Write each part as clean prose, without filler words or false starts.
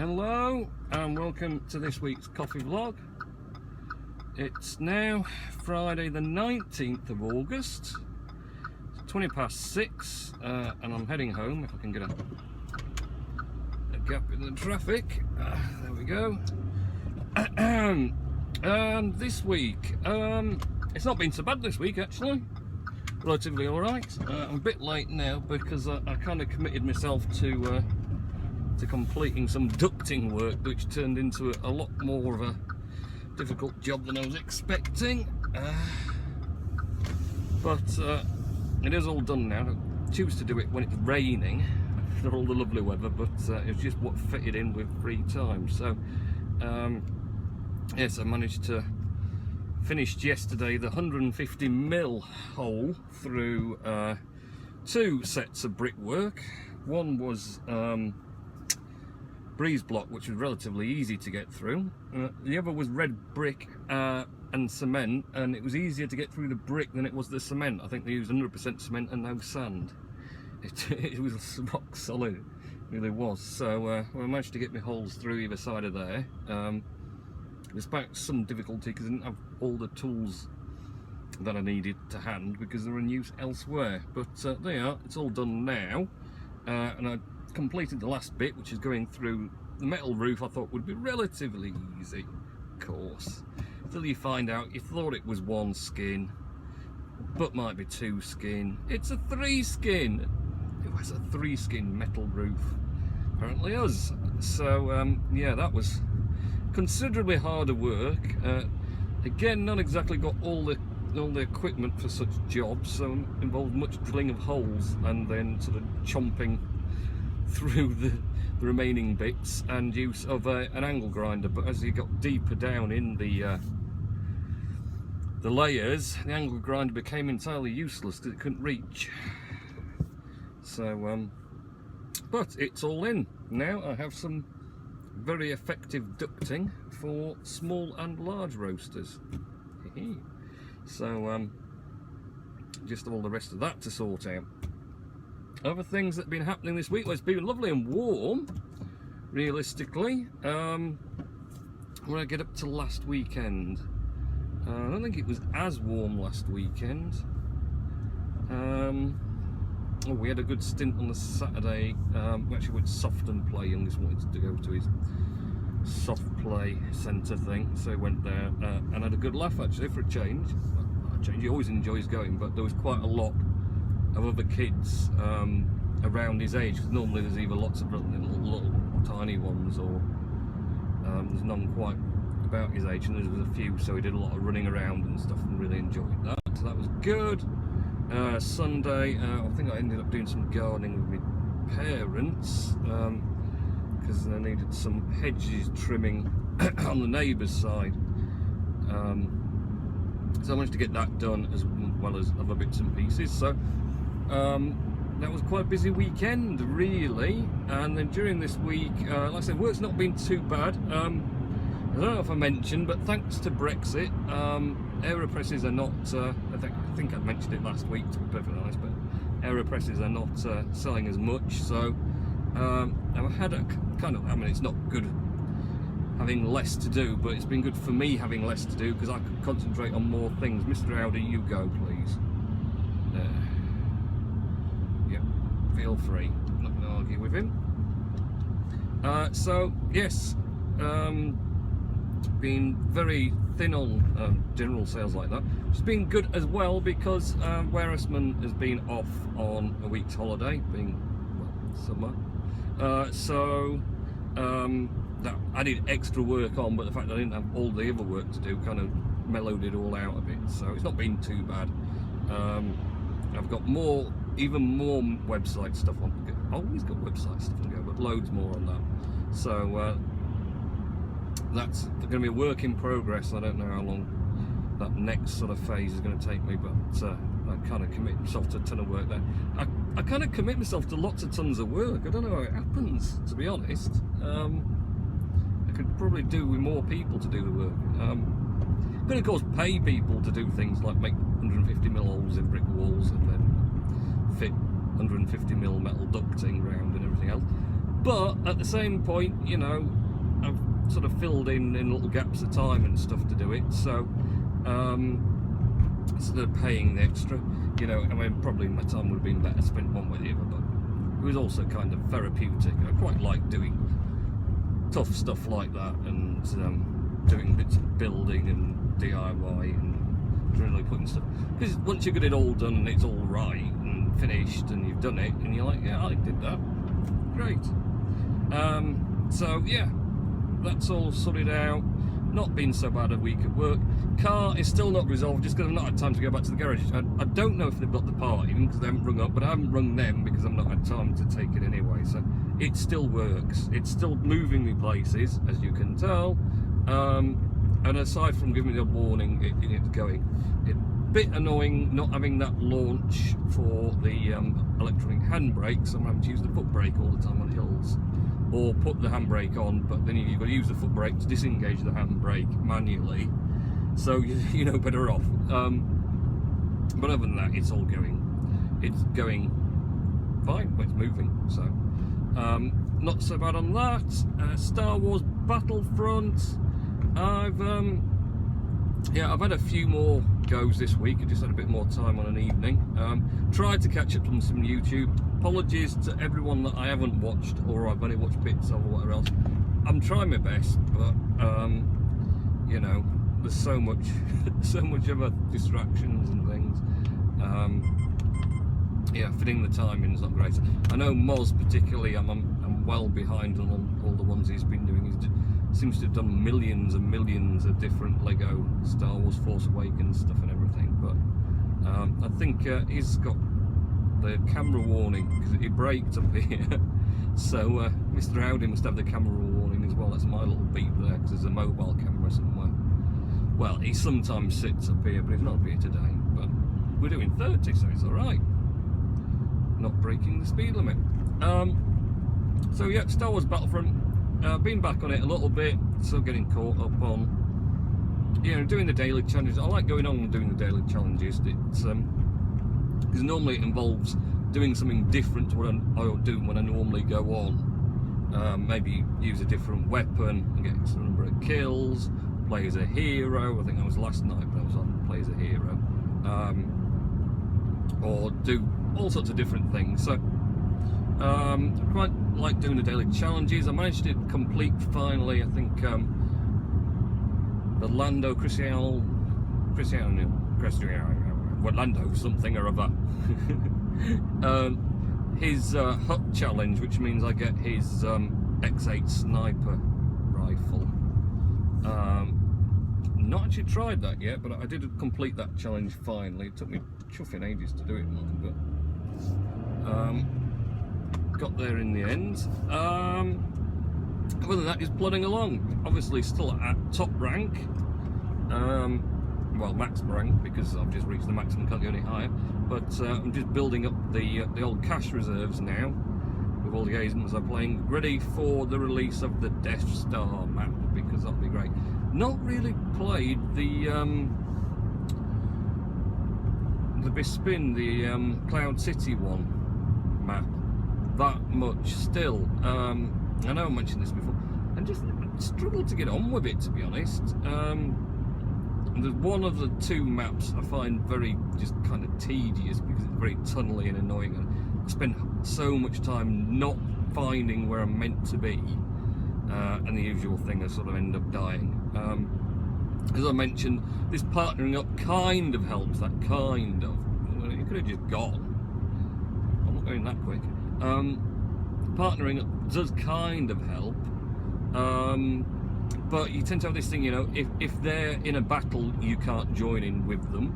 Hello and welcome to this week's coffee vlog. It's now Friday the 19th of August. It's 6:20 and I'm heading home if I can get a gap in the traffic. There we go. This week, it's not been so bad this week actually. Relatively alright. I'm a bit late now because I kind of committed myself to completing some ducting work, which turned into a lot more of a difficult job than I was expecting. But it is all done now. I choose to do it when it's raining for all the lovely weather, but it's just what fitted in with free time. So yes, I managed to finished yesterday the 150mm hole through two sets of brickwork. One was breeze block, which was relatively easy to get through. The other was red brick and cement, and it was easier to get through the brick than it was the cement. I think they used 100% cement and no sand. It was rock solid, it really was. So I managed to get my holes through either side of there. Despite some difficulty because I didn't have all the tools that I needed to hand because they were in use elsewhere. But there you are, it's all done now. And I completed the last bit, which is going through the metal roof. I thought would be relatively easy, of course, until you find out you thought it was one skin, but might be two skin. It's a three skin. It was a three skin metal roof, apparently is. So yeah, that was considerably harder work. Again, not exactly got all the equipment for such jobs, so involved much drilling of holes and then sort of chomping through the remaining bits and use of an angle grinder. But as you got deeper down in the layers, the angle grinder became entirely useless because it couldn't reach. So but it's all in now. I have some very effective ducting for small and large roasters. So just all the rest of that to sort out. Other things that have been happening this week, well, it's been lovely and warm realistically. When I get up to last weekend, I don't think it was as warm last weekend. Oh, we had a good stint on the Saturday. We actually went soft and play. Youngest wanted to go to his soft play centre thing, so he went there and had a good laugh actually for a change. He always enjoys going, but there was quite a lot of other kids around his age, because normally there's either lots of little tiny ones or there's none quite about his age, and there was a few, so he did a lot of running around and stuff and really enjoyed that, so that was good. Sunday, I think I ended up doing some gardening with my parents because I needed some hedges trimming on the neighbour's side. So I managed to get that done as well as other bits and pieces. So that was quite a busy weekend, really. And then during this week, like I said, work's not been too bad. I don't know if I mentioned, but thanks to Brexit, AeroPresses are not, I think I mentioned it last week to be perfectly honest, but AeroPresses are not selling as much, so I've had a kind of, I mean, it's not good having less to do, but it's been good for me having less to do because I could concentrate on more things. Mr. Audi, you go please. Yeah, feel free, I'm not going to argue with him. So yes, been very thin on general sales like that. It's been good as well because Warrisman has been off on a week's holiday, being, well, summer. So that added extra work on, but the fact that I didn't have all the other work to do kind of mellowed it all out a bit. So it's not been too bad. I've got even more website stuff on. I've always got website stuff on go, but loads more on that. So that's going to be a work in progress. I don't know how long that next sort of phase is going to take me, but I kind of commit myself to a ton of work there. I kind of commit myself to lots of tons of work. I don't know how it happens, to be honest. I could probably do with more people to do the work. But of course pay people to do things like make 150mm holes in brick walls and then fit 150mm metal ducting round and everything else. But at the same point, you know, I've sort of filled in little gaps of time and stuff to do it, so instead of paying the extra, you know, I mean, probably my time would have been better spent one way or the other, but it was also kind of therapeutic. I quite like doing tough stuff like that, and doing bits of building and DIY and really putting stuff, because once you get it all done and it's all right and finished and you've done it and you're like, yeah, I did that, great. So yeah, that's all sorted out. Not been so bad a week at work. Car is still not resolved just because I've not had time to go back to the garage. I don't know if they've got the part in because they haven't rung up, but I haven't rung them because I've not had time to take it anyway. So it still works. It's still moving me places, as you can tell. And aside from giving me the warning, it's going. It's a bit annoying not having that launch for the electronic handbrake, so I'm having to use the foot brake all the time on hills. Or put the handbrake on, but then you've got to use the foot brake to disengage the handbrake manually. So you know better off. But other than that, it's all going. It's going fine. It's moving. So not so bad on that. Star Wars Battlefront. I've had a few more goes this week. I just had a bit more time on an evening. Tried to catch up on some YouTube. Apologies to everyone that I haven't watched, or I've only watched bits of, or whatever else. I'm trying my best, but you know, there's so much other distractions and things. Yeah, fitting the timing is not great. I know Moz particularly, I'm well behind on all the ones he's been doing. He seems to have done millions and millions of different Lego Star Wars Force Awakens stuff and everything, but I think he's got the camera warning because it braked up here. So Mr. Audi must have the camera warning as well. That's my little beep there because there's a mobile camera somewhere. Well, he sometimes sits up here, but he's not up here today. But we're doing 30, so it's all right. Not breaking the speed limit. So yeah, Star Wars Battlefront. Been back on it a little bit, still getting caught up on, you know, doing the daily challenges. I like going on and doing the daily challenges. It's because normally it involves doing something different to what I do when I normally go on. Maybe use a different weapon and get some number of kills, play as a hero. I think that was last night, but I was on play as a hero. Or do all sorts of different things. So I quite like doing the daily challenges. I managed to complete finally, I think, the Lando Cristiano, what Lando something or other. His hut challenge, which means I get his X8 sniper rifle. Not actually tried that yet, but I did complete that challenge finally. It took me chuffing ages to do it, but got there in the end. Other than that, just plodding along. Obviously still at top rank. Well, max rank, because I've just reached the maximum, can't go any higher. But I'm just building up the old cash reserves now with all the agents I'm playing, ready for the release of the Death Star map, because that'll be great. Not really played the Bespin, the Cloud City one map that much still. I know I mentioned this before, and just struggled to get on with it, to be honest. There's one of the two maps I find very just kind of tedious because it's very tunnely and annoying, and I spend so much time not finding where I'm meant to be, and the usual thing, I sort of end up dying. As I mentioned, this partnering up kind of helps. That kind of, well, you could have just gone. I'm not going that quick. Partnering up does kind of help. But you tend to have this thing, you know, if they're in a battle, you can't join in with them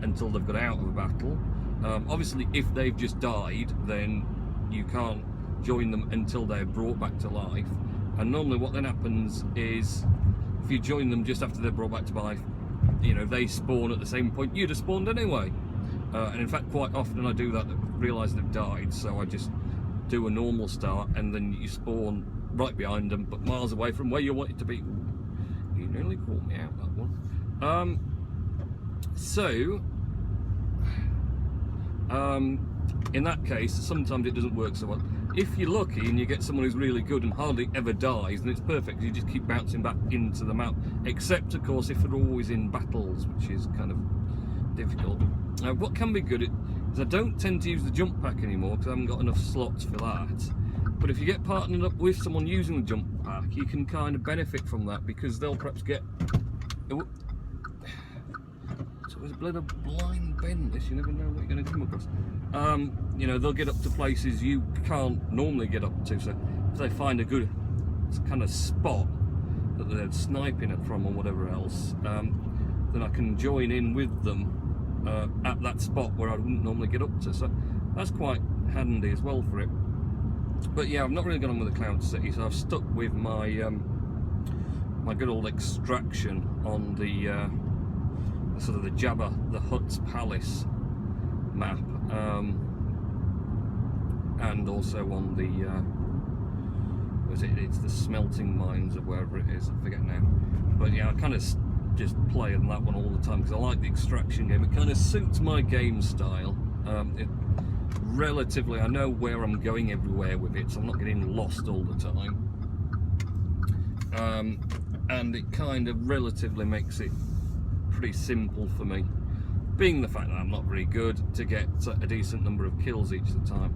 until they've got out of a battle. Obviously, if they've just died, then you can't join them until they're brought back to life. And normally what then happens is, if you join them just after they're brought back to life, you know, they spawn at the same point you'd have spawned anyway. And in fact, quite often I do that, realise they've died, so I just do a normal start, and then you spawn right behind them, but miles away from where you want it to be. You nearly caught me out, that one. in that case, sometimes it doesn't work so well. If you're lucky and you get someone who's really good and hardly ever dies, then it's perfect. You just keep bouncing back into the map. Except, of course, if they're always in battles, which is kind of difficult. Now, what can be good is I don't tend to use the jump pack anymore because I haven't got enough slots for that. But if you get partnered up with someone using the jump pack, you can kind of benefit from that because they'll perhaps get... So it's a bit of blind bend, this, you never know what you're going to come across. You know, they'll get up to places you can't normally get up to, so if they find a good kind of spot that they're sniping it from or whatever else, then I can join in with them at that spot where I wouldn't normally get up to, so that's quite handy as well for it. But yeah, I've not really gone on with the Cloud City, so I've stuck with my my good old extraction on the sort of the Jabba the Hutt's Palace map, and also on the it's the smelting mines or wherever it is, I forget now. But yeah, I kind of just play on that one all the time because I like the extraction game. It kind of suits my game style. Relatively, I know where I'm going everywhere with it, so I'm not getting lost all the time. And it kind of relatively makes it pretty simple for me, being the fact that I'm not very good, to get a decent number of kills each of the time.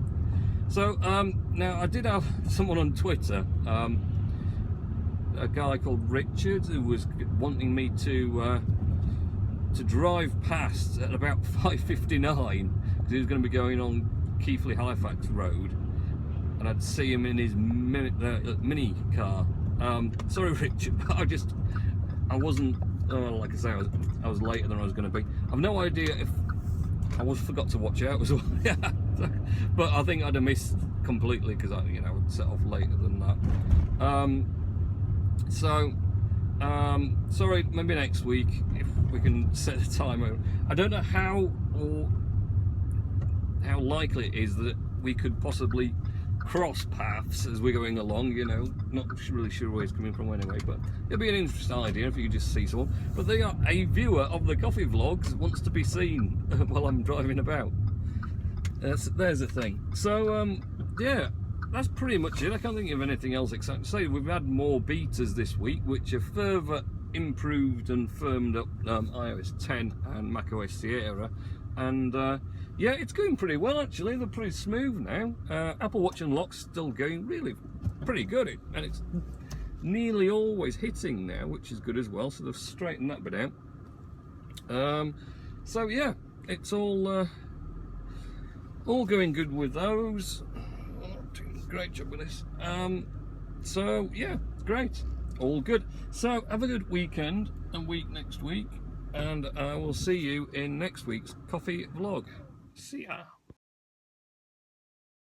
So now I did have someone on Twitter, a guy called Richard, who was wanting me to drive past at about 5:59 because he was going to be going on Keighley Halifax Road, and I'd see him in his mini car. Sorry, Richard, but I wasn't. Like I say, I was later than I was going to be. I've no idea if I forgot to watch out as well. Yeah, but I think I'd have missed completely because I would set off later than that. Sorry, maybe next week if we can set a timer. I don't know how likely it is that we could possibly cross paths as we're going along, not really sure where he's coming from anyway, but it'll be an interesting idea if you could just see someone. But they are a viewer of the coffee vlogs, wants to be seen while I'm driving about. There's the thing. So yeah, that's pretty much it. I can't think of anything else except to say we've had more betas this week, which have further improved and firmed up iOS 10 and macOS Sierra, and yeah, it's going pretty well actually. They're pretty smooth now. Apple Watch Unlock's still going really pretty good, and it's nearly always hitting now, which is good as well, so they've straightened that bit out. So yeah, it's all going good with those. I'm doing a great job with this. So yeah, great, all good. So have a good weekend and week next week, and I will see you in next week's coffee vlog. See ya.